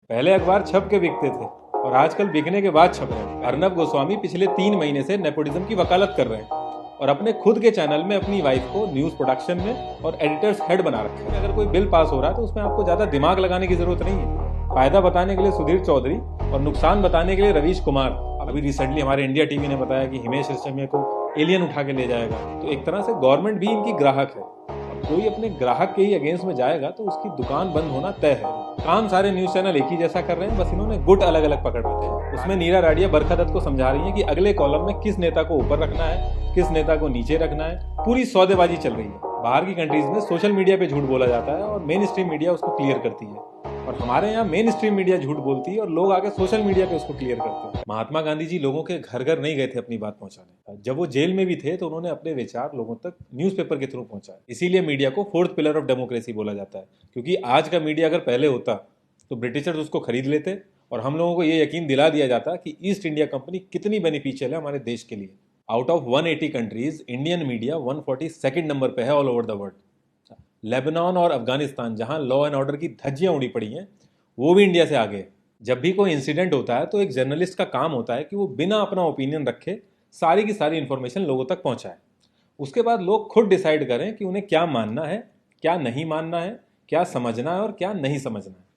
पहले अखबार छप के बिकते थे और आजकल बिकने के बाद छप रहे हैं। अर्नब गोस्वामी पिछले 3 महीने से नेपोटिज्म की वकालत कर रहे हैं और अपने खुद के चैनल में अपनी वाइफ को न्यूज प्रोडक्शन में और एडिटर्स हेड बना रखा है। अगर कोई बिल पास हो रहा है तो उसमें आपको ज्यादा दिमाग लगाने की जरूरत नहीं है। फायदा बताने के लिए सुधीर चौधरी और नुकसान बताने के लिए रवीश कुमार। अभी रिसेंटली हमारे इंडिया टीवी ने बताया कि हिमेश रेशमिया को एलियन उठा के ले जाएगा। तो एक तरह से गवर्नमेंट भी इनकी ग्राहक है और कोई अपने ग्राहक के ही अगेंस्ट में जाएगा तो उसकी दुकान बंद होना तय है। काम सारे न्यूज चैनल एक ही जैसा कर रहे हैं, बस इन्होंने गुट अलग अलग पकड़ रखे हैं। उसमें नीरा राडिया बरखा दत्त को समझा रही है कि अगले कॉलम में किस नेता को ऊपर रखना है, किस नेता को नीचे रखना है। पूरी सौदेबाजी चल रही है। बाहर की कंट्रीज में सोशल मीडिया पे झूठ बोला जाता है और मेन स्ट्रीम मीडिया उसको क्लियर करती है, और हमारे यहाँ मेन स्ट्रीम मीडिया झूठ बोलती है और लोग आगे सोशल मीडिया पे उसको क्लियर करते हैं। महात्मा गांधी जी लोगों के घर घर नहीं गए थे अपनी बात पहुंचाने। जब वो जेल में भी थे तो उन्होंने अपने विचार लोगों तक न्यूज़पेपर के थ्रू पहुंचाए। इसीलिए मीडिया को फोर्थ पिलर ऑफ डेमोक्रेसी बोला जाता है, क्योंकि आज का मीडिया अगर पहले होता तो ब्रिटिशर्स उसको खरीद लेते और हम लोगों को ये यकीन दिला दिया जाता कि ईस्ट इंडिया कंपनी कितनी बेनिफिशियल है हमारे देश के लिए। Out of 180 countries Indian media 142nd number पे है all over the world. Lebanon और अफगानिस्तान, जहां लॉ एंड ऑर्डर की धज्जियां उड़ी पड़ी हैं, वो भी इंडिया से आगे है। जब भी कोई इंसिडेंट होता है तो एक जर्नलिस्ट का काम होता है कि वो बिना अपना ओपिनियन रखे सारी की सारी इंफॉर्मेशन लोगों तक पहुंचाए। उसके बाद लोग खुद डिसाइड करें कि उन्हें क्या मानना है, क्या नहीं मानना है, क्या समझना है और क्या नहीं समझना है।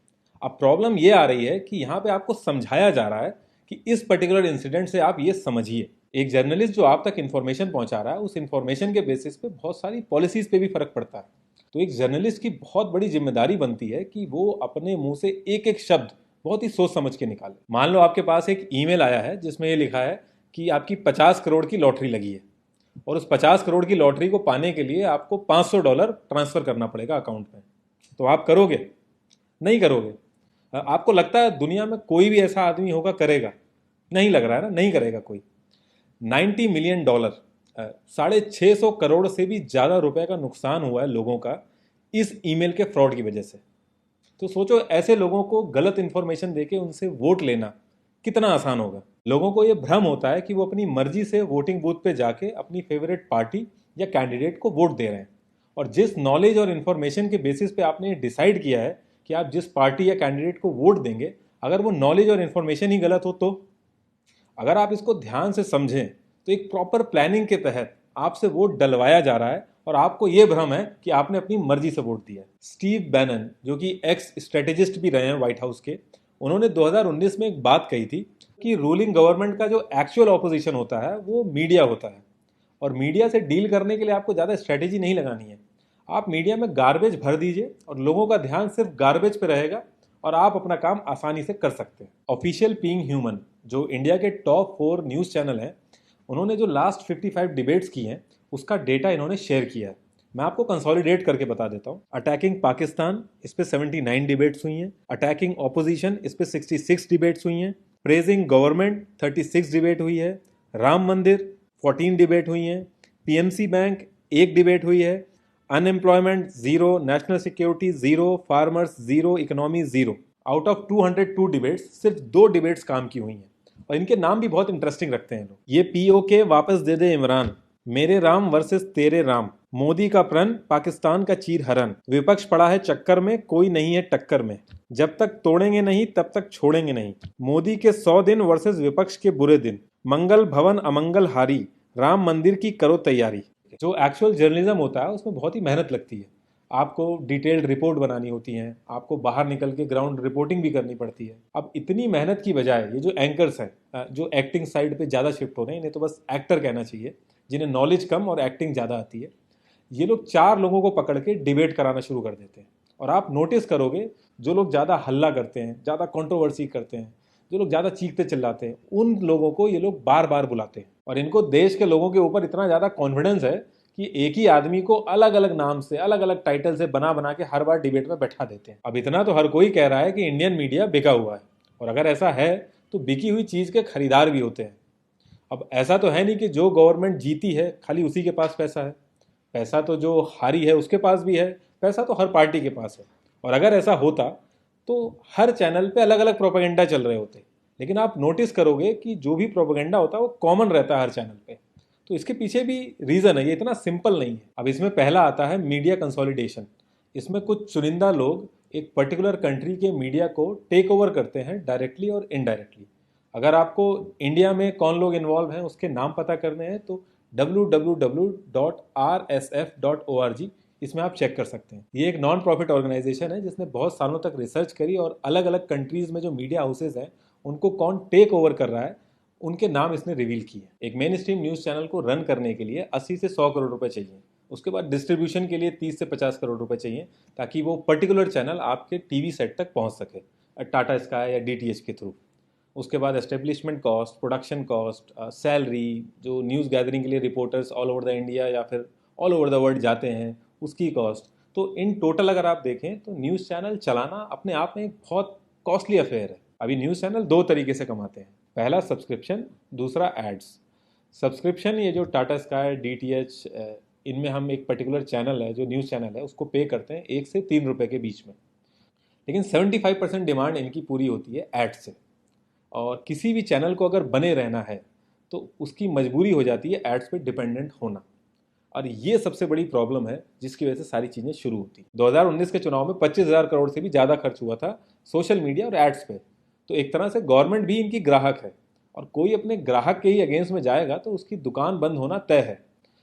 अब प्रॉब्लम ये आ रही है कि यहाँ पे आपको समझाया जा रहा है कि इस पर्टिकुलर इंसिडेंट से आप ये समझिए। एक जर्नलिस्ट जो आप तक इंफॉर्मेशन पहुंचा रहा है, उस इंफॉर्मेशन के बेसिस पे बहुत सारी पॉलिसीज पे भी फर्क पड़ता है। तो एक जर्नलिस्ट की बहुत बड़ी जिम्मेदारी बनती है कि वो अपने मुंह से एक एक शब्द बहुत ही सोच समझ के निकाले। मान लो आपके पास एक ईमेल आया है जिसमें ये लिखा है कि आपकी 50 करोड़ की लॉटरी लगी है और उस 50 करोड़ की लॉटरी को पाने के लिए आपको $500 ट्रांसफर करना पड़ेगा अकाउंट में। तो आप करोगे? नहीं करोगे। आपको लगता है दुनिया में कोई भी ऐसा आदमी होगा करेगा? नहीं लग रहा है ना, नहीं करेगा कोई। $90 मिलियन, 650 करोड़ से भी ज्यादा रुपए का नुकसान हुआ है लोगों का इस ईमेल के फ्रॉड की वजह से। तो सोचो, ऐसे लोगों को गलत इंफॉर्मेशन देके उनसे वोट लेना कितना आसान होगा। लोगों को यह भ्रम होता है कि वो अपनी मर्जी से वोटिंग बूथ पे जाके अपनी फेवरेट पार्टी या कैंडिडेट को वोट दे रहे हैं, और जिस नॉलेज और इन्फॉर्मेशन के बेसिस पे आपने डिसाइड किया है कि आप जिस पार्टी या कैंडिडेट को वोट देंगे, अगर वो नॉलेज और इन्फॉर्मेशन ही गलत हो तो। अगर आप इसको ध्यान से समझें तो एक प्रॉपर प्लानिंग के तहत आपसे वोट डलवाया जा रहा है और आपको यह भ्रम है कि आपने अपनी मर्जी से वोट दिया। स्टीव बैनन, जो कि एक्स स्ट्रेटेजिस्ट भी रहे हैं व्हाइट हाउस के, उन्होंने 2019 में एक बात कही थी कि रूलिंग गवर्नमेंट का जो एक्चुअल ऑपोजिशन होता है वो मीडिया होता है, और मीडिया से डील करने के लिए आपको ज़्यादा स्ट्रेटेजी नहीं लगानी है। आप मीडिया में गार्बेज भर दीजिए और लोगों का ध्यान सिर्फ गार्बेज पे रहेगा और आप अपना काम आसानी से कर सकते हैं। ऑफिशियल बीइंग ह्यूमन, जो इंडिया के टॉप 4 न्यूज़ चैनल हैं, उन्होंने जो लास्ट 55 डिबेट्स की हैं उसका डेटा इन्होंने शेयर किया है। मैं आपको कंसोलिडेट करके बता देता हूँ। अटैकिंग पाकिस्तान, इस पे 79 डिबेट्स हुई हैं। अटैकिंग ऑपोजिशन, इस पे 66 डिबेट्स हुई हैं। प्रेजिंग गवर्नमेंट, 36 डिबेट हुई है। राम मंदिर, 14 डिबेट हुई हैं। पीएमसी बैंक, 1 डिबेट हुई है। Unemployment 0, national security 0, farmers 0, economy 0। Out of 202 debates सिर्फ 2 डिबेट्स काम की हुई हैं, और इनके नाम भी बहुत इंटरेस्टिंग रखते हैं लोग। ये पीओके वापस दे दे इमरान, मेरे राम वर्सेस तेरे राम, मोदी का प्रण, पाकिस्तान का चीर हरण, विपक्ष पड़ा है चक्कर में, कोई नहीं है टक्कर में, जब तक तोड़ेंगे नहीं तब तक छोड़ेंगे नहीं, मोदी के 100 दिन वर्सेस विपक्ष के बुरे दिन, मंगल भवन अमंगल हारी, राम मंदिर की करो तैयारी। जो एक्चुअल जर्नलिज्म होता है उसमें बहुत ही मेहनत लगती है। आपको डिटेल्ड रिपोर्ट बनानी होती है, आपको बाहर निकल के ग्राउंड रिपोर्टिंग भी करनी पड़ती है। अब इतनी मेहनत की बजाय ये जो एंकर्स हैं जो एक्टिंग साइड पे ज़्यादा शिफ्ट हो रहे हैं, इन्हें तो बस एक्टर कहना चाहिए, जिन्हें नॉलेज कम और एक्टिंग ज़्यादा आती है, ये लोग 4 लोगों को पकड़ के डिबेट कराना शुरू कर देते हैं। और आप नोटिस करोगे, जो लोग ज़्यादा हल्ला करते हैं, ज़्यादा कंट्रोवर्सी करते हैं, जो लोग ज़्यादा चीखते चिल्लाते हैं, उन लोगों को ये लोग बार बार बुलाते हैं। और इनको देश के लोगों के ऊपर इतना ज़्यादा कॉन्फिडेंस है कि एक ही आदमी को अलग अलग नाम से, अलग अलग टाइटल से बना बना के हर बार डिबेट में बैठा देते हैं। अब इतना तो हर कोई कह रहा है कि इंडियन मीडिया बिका हुआ है, और अगर ऐसा है तो बिकी हुई चीज़ के खरीदार भी होते हैं। अब ऐसा तो है नहीं कि जो गवर्नमेंट जीती है खाली उसी के पास पैसा है। पैसा तो जो हारी है उसके पास भी है, पैसा तो हर पार्टी के पास है। और अगर ऐसा होता तो हर चैनल पे अलग अलग प्रोपेगेंडा चल रहे होते। लेकिन आप नोटिस करोगे कि जो भी प्रोपेगेंडा होता है वो कॉमन रहता है हर चैनल पे। तो इसके पीछे भी रीज़न है, ये इतना सिंपल नहीं है। अब इसमें पहला आता है मीडिया कंसोलिडेशन। इसमें कुछ चुनिंदा लोग एक पर्टिकुलर कंट्री के मीडिया को टेक ओवर करते हैं डायरेक्टली और इनडायरेक्टली। अगर आपको इंडिया में कौन लोग इन्वॉल्व हैं उसके नाम पता करने हैं तो www.rsf.org इसमें आप चेक कर सकते हैं। ये एक नॉन प्रॉफिट ऑर्गेनाइजेशन है जिसने बहुत सालों तक रिसर्च करी और अलग अलग कंट्रीज में जो मीडिया हाउसेज हैं उनको कौन टेक ओवर कर रहा है उनके नाम इसने रिवील किए। एक मेन स्ट्रीम न्यूज़ चैनल को रन करने के लिए 80 से 100 करोड़ रुपए चाहिए। उसके बाद डिस्ट्रीब्यूशन के लिए 30 से 50 करोड़ रुपए चाहिए ताकि वो पर्टिकुलर चैनल आपके टीवी सेट तक पहुंच सके टाटा स्काई या डीटीएच के थ्रू। उसके बाद establishment cost, production cost, salary, जो न्यूज़ गैदरिंग के लिए reporters all over the India या फिर ऑल ओवर द वर्ल्ड जाते हैं उसकी कॉस्ट। तो इन टोटल अगर आप देखें तो न्यूज़ चैनल चलाना अपने आप में एक बहुत कॉस्टली अफेयर है। अभी न्यूज़ चैनल दो तरीके से कमाते हैं, पहला सब्सक्रिप्शन, दूसरा एड्स। सब्सक्रिप्शन ये जो टाटा स्काई, डीटीएच, इनमें हम एक पर्टिकुलर चैनल है जो न्यूज़ चैनल है उसको पे करते हैं 1 से 3 रुपए के बीच में, लेकिन 75% डिमांड इनकी पूरी होती है एड से। और किसी भी चैनल को अगर बने रहना है तो उसकी मजबूरी हो जाती है एड्स पे डिपेंडेंट होना, और ये सबसे बड़ी प्रॉब्लम है जिसकी वजह से सारी चीज़ें शुरू होती। 2019 के चुनाव में 25,000 करोड़ से भी ज़्यादा खर्च हुआ था सोशल मीडिया और एड्स पे। तो एक तरह से गवर्नमेंट भी इनकी ग्राहक है, और कोई अपने ग्राहक के ही अगेंस्ट में जाएगा तो उसकी दुकान बंद होना तय है।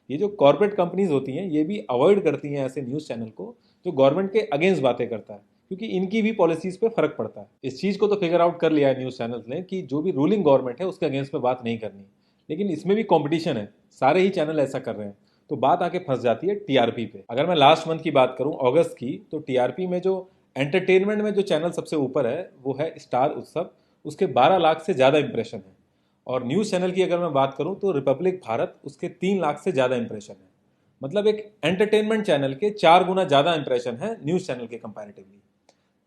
ये जो कॉर्पोरेट कंपनीज होती हैं ये भी अवॉइड करती हैं ऐसे न्यूज़ चैनल को जो गवर्नमेंट के अगेंस्ट बातें करता है, क्योंकि इनकी भी पॉलिसीज पे फर्क पड़ता है। इस चीज़ को तो फिगर आउट कर लिया है न्यूज़ चैनल्स ने कि जो भी रूलिंग गवर्नमेंट है उसके अगेंस्ट में बात नहीं करनी, लेकिन इसमें भी कॉम्पिटिशन है, सारे ही चैनल ऐसा कर रहे हैं, तो बात आके फंस जाती है टीआरपी पे। अगर मैं लास्ट मंथ की बात करूं, अगस्त की, तो टीआरपी में जो एंटरटेनमेंट में जो चैनल सबसे ऊपर है वो है स्टार उत्सव, उसके 12 लाख से ज़्यादा इंप्रेशन है। और न्यूज़ चैनल की अगर मैं बात करूं तो रिपब्लिक भारत, उसके 3 लाख से ज़्यादा इंप्रेशन है। मतलब एक एंटरटेनमेंट चैनल के 4 गुना ज़्यादा इंप्रेशन है न्यूज़ चैनल के कंपैरेटिवली।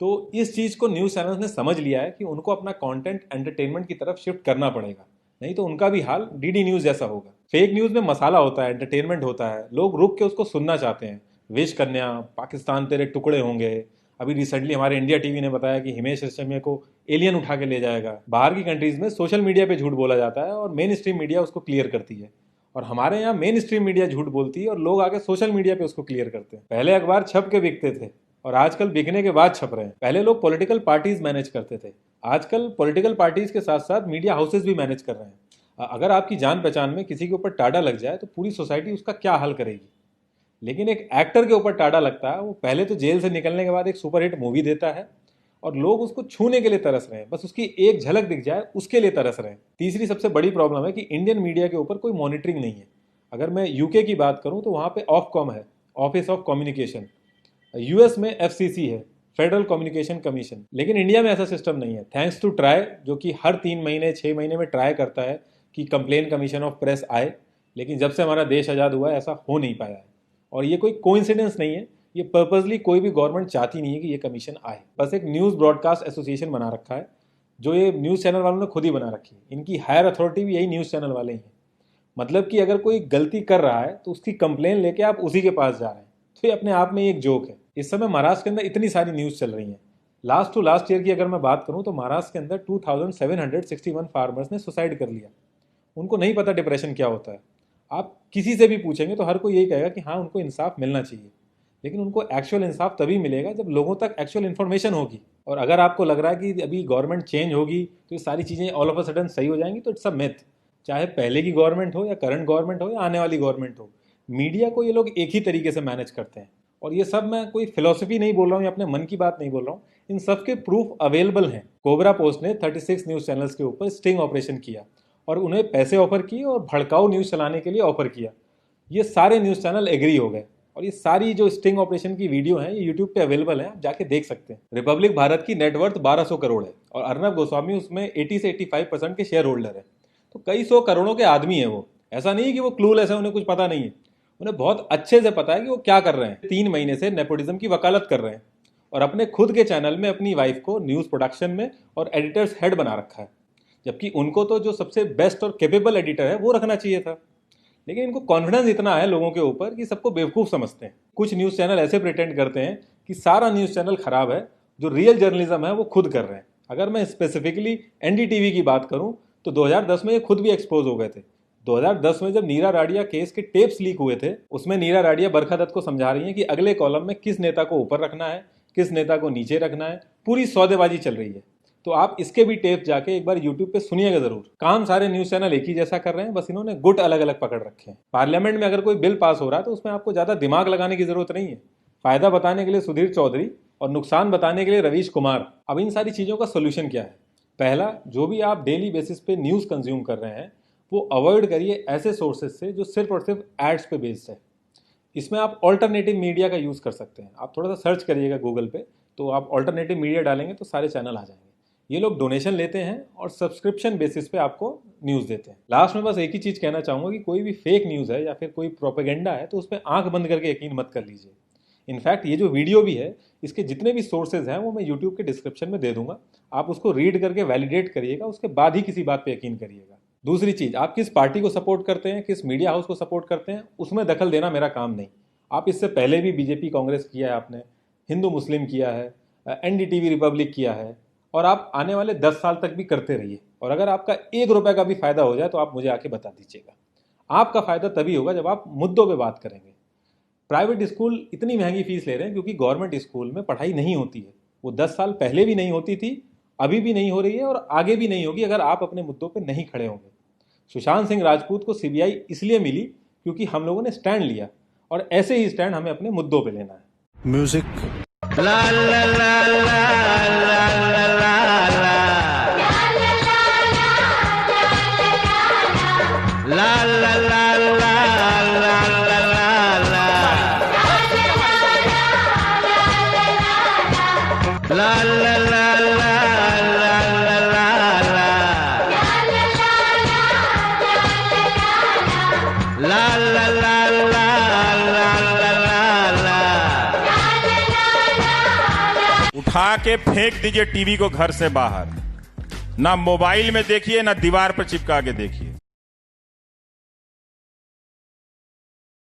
तो इस चीज़ को न्यूज़ चैनल्स ने समझ लिया है कि उनको अपना कंटेंट एंटरटेनमेंट की तरफ शिफ्ट करना पड़ेगा, नहीं तो उनका भी हाल डीडी न्यूज़ जैसा होगा। फेक न्यूज़ में मसाला होता है, एंटरटेनमेंट होता है, लोग रुक के उसको सुनना चाहते हैं। विश कन्या, पाकिस्तान तेरे टुकड़े होंगे, अभी रिसेंटली हमारे इंडिया टीवी ने बताया कि हिमेश रेशमिया को एलियन उठा के ले जाएगा। बाहर की कंट्रीज में सोशल मीडिया पे झूठ बोला जाता है और मेन स्ट्रीम मीडिया उसको क्लियर करती है, और हमारे यहाँ मेन स्ट्रीम मीडिया झूठ बोलती है और लोग आके सोशल मीडिया पे उसको क्लियर करते हैं। पहले अखबार छप के बिकते थे और आजकल बिकने के बाद छप रहे हैं। पहले लोग पॉलिटिकल पार्टीज मैनेज करते थे, आजकल पॉलिटिकल पार्टीज के साथ साथ मीडिया हाउसेज भी मैनेज कर रहे हैं। अगर आपकी जान पहचान में किसी के ऊपर टाडा लग जाए तो पूरी सोसाइटी उसका क्या हाल करेगी, लेकिन एक एक्टर के ऊपर टाडा लगता है, वो पहले तो जेल से निकलने के बाद एक सुपरहिट मूवी देता है और लोग उसको छूने के लिए तरस रहे हैं, बस उसकी एक झलक दिख जाए उसके लिए तरस रहे हैं। तीसरी सबसे बड़ी प्रॉब्लम है कि इंडियन मीडिया के ऊपर कोई मॉनिटरिंग नहीं है। अगर मैं यूके की बात करूं तो वहां पे ऑफकॉम है, ऑफिस ऑफ कम्युनिकेशन, यूएस में एफसीसी है, फेडरल कम्युनिकेशन कमीशन, लेकिन इंडिया में ऐसा सिस्टम नहीं है। थैंक्स टू ट्राई, जो कि हर 3 महीने 6 महीने में ट्राई करता है कि कंप्लेन कमीशन ऑफ प्रेस आए, लेकिन जब से हमारा देश आज़ाद हुआ है ऐसा हो नहीं पाया है। और ये कोई कोइंसिडेंस नहीं है, ये पर्पजली कोई भी गवर्नमेंट चाहती नहीं है कि ये कमीशन आए। बस एक न्यूज़ ब्रॉडकास्ट एसोसिएशन बना रखा है जो ये न्यूज़ चैनल वालों ने खुद ही बना रखी है। इनकी हायर अथॉरिटी भी यही न्यूज़ चैनल वाले ही हैं। मतलब कि अगर कोई गलती कर रहा है तो उसकी कंप्लेन लेके आप उसी के पास जा रहे हैं, तो ये अपने आप में एक जोक है। इस समय महाराष्ट्र के अंदर इतनी सारी न्यूज़ चल रही हैं। लास्ट टू लास्ट ईयर की अगर मैं बात करूं तो महाराष्ट्र के अंदर 2761 फार्मर्स ने सुसाइड कर लिया। उनको नहीं पता डिप्रेशन क्या होता है। आप किसी से भी पूछेंगे तो हर कोई यही कहेगा कि हाँ उनको इंसाफ मिलना चाहिए, लेकिन उनको एक्चुअल इंसाफ तभी मिलेगा जब लोगों तक एक्चुअल इन्फॉर्मेशन होगी। और अगर आपको लग रहा है कि अभी गवर्नमेंट चेंज होगी तो ये सारी चीज़ें ऑल ऑफ अ सडन सही हो जाएंगी, तो इट्स अ मिथ। चाहे पहले की गवर्नमेंट हो या करंट गवर्नमेंट हो या आने वाली गवर्नमेंट हो, मीडिया को ये लोग एक ही तरीके से मैनेज करते हैं। और ये सब मैं कोई फिलोसफी नहीं बोल रहा हूँ या अपने मन की बात नहीं बोल रहा हूँ, इन सब के प्रूफ अवेलेबल हैं। कोबरा पोस्ट ने 36 न्यूज़ चैनल्स के ऊपर स्टिंग ऑपरेशन किया और उन्हें पैसे ऑफर किए और भड़काऊ न्यूज़ चलाने के लिए ऑफर किया। ये सारे न्यूज़ चैनल एग्री हो गए और ये सारी जो स्टिंग ऑपरेशन की वीडियो है ये यूट्यूब पे अवेलेबल है, आप जाके देख सकते हैं। रिपब्लिक भारत की नेटवर्थ 1200 करोड़ है और अर्नब गोस्वामी उसमें 80 से 85% के शेयर होल्डर है। तो कई सौ करोड़ों के आदमी है वो, ऐसा नहीं है कि वो क्लूलेस है, उन्हें कुछ पता नहीं है। उन्हें बहुत अच्छे से पता है कि वो क्या कर रहे हैं। 3 महीने से नेपोटिज्म की वकालत कर रहे हैं और अपने खुद के चैनल में अपनी वाइफ को न्यूज़ प्रोडक्शन में और एडिटर्स हेड बना रखा है, जबकि उनको तो जो सबसे बेस्ट और कैपेबल एडिटर है वो रखना चाहिए था। लेकिन इनको कॉन्फिडेंस इतना है लोगों के ऊपर कि सबको बेवकूफ़ समझते हैं। कुछ न्यूज़ चैनल ऐसे प्रिटेंड करते हैं कि सारा न्यूज़ चैनल खराब है, जो रियल जर्नलिज्म है वो खुद कर रहे हैं। अगर मैं स्पेसिफिकली एनडीटीवी की बात करूं तो 2010 में ये खुद भी एक्सपोज हो गए थे। 2010 में जब नीरा राडिया केस के टेप्स लीक हुए थे, उसमें नीरा राडिया बरखा दत्त को समझा रही हैं कि अगले कॉलम में किस नेता को ऊपर रखना है किस नेता को नीचे रखना है, पूरी सौदेबाजी चल रही है। तो आप इसके भी टेप जाके एक बार यूट्यूब पे सुनिएगा जरूर। काम सारे न्यूज चैनल एक ही जैसा कर रहे हैं, बस इन्होंने गुट अलग अलग पकड़ रखे हैं। पार्लियामेंट में अगर कोई बिल पास हो रहा है तो उसमें आपको ज्यादा दिमाग लगाने की जरूरत नहीं है। फायदा बताने के लिए सुधीर चौधरी और नुकसान बताने के लिए रवीश कुमार। अब इन सारी चीजों का सोल्यूशन क्या है? पहला, जो भी आप डेली बेसिस पे न्यूज कंज्यूम कर रहे हैं वो अवॉइड करिए ऐसे सोर्सेज से जो सिर्फ और सिर्फ एड्स पे बेस्ड है। इसमें आप ऑल्टरनेटिव मीडिया का यूज कर सकते हैं। आप थोड़ा सा सर्च करिएगा गूगल पे, तो आप ऑल्टरनेटिव मीडिया डालेंगे तो सारे चैनल आ जाएंगे। ये लोग डोनेशन लेते हैं और सब्सक्रिप्शन बेसिस पे आपको न्यूज़ देते हैं। लास्ट में बस एक ही चीज़ कहना चाहूँगा कि कोई भी फेक न्यूज़ है या फिर कोई प्रोपेगेंडा है तो उस पर आंख बंद करके यकीन मत कर लीजिए। इनफैक्ट ये जो वीडियो भी है, इसके जितने भी सोर्सेज हैं वो मैं यूट्यूब के डिस्क्रिप्शन में दे दूंगा। आप उसको रीड करके वैलिडेट करिएगा, उसके बाद ही किसी बात पे यकीन करिएगा। दूसरी चीज़, आप किस पार्टी को सपोर्ट करते हैं, किस मीडिया हाउस को सपोर्ट करते हैं, उसमें दखल देना मेरा काम नहीं। आप इससे पहले भी बीजेपी कांग्रेस किया है, आपने हिंदू मुस्लिम किया है, एनडीटीवी रिपब्लिक किया है, और आप आने वाले 10 साल तक भी करते रहिए। और अगर आपका 1 रुपए का भी फायदा हो जाए तो आप मुझे आके बता दीजिएगा। आपका फायदा तभी होगा जब आप मुद्दों पे बात करेंगे। प्राइवेट स्कूल इतनी महंगी फीस ले रहे हैं क्योंकि गवर्नमेंट स्कूल में पढ़ाई नहीं होती है। वो 10 साल पहले भी नहीं होती थी, अभी भी नहीं हो रही है और आगे भी नहीं होगी अगर आप अपने मुद्दों पे नहीं खड़े होंगे। सुशांत सिंह राजपूत को सीबीआई इसलिए मिली क्योंकि हम लोगों ने स्टैंड लिया, और ऐसे ही स्टैंड हमें अपने मुद्दों पे लेना है। म्यूजिक ला ला ला ला ला ला ला ला उठा के फेंक दीजिए टीवी को घर से बाहर। ना मोबाइल में देखिए, ना दीवार पर चिपका के देखिए।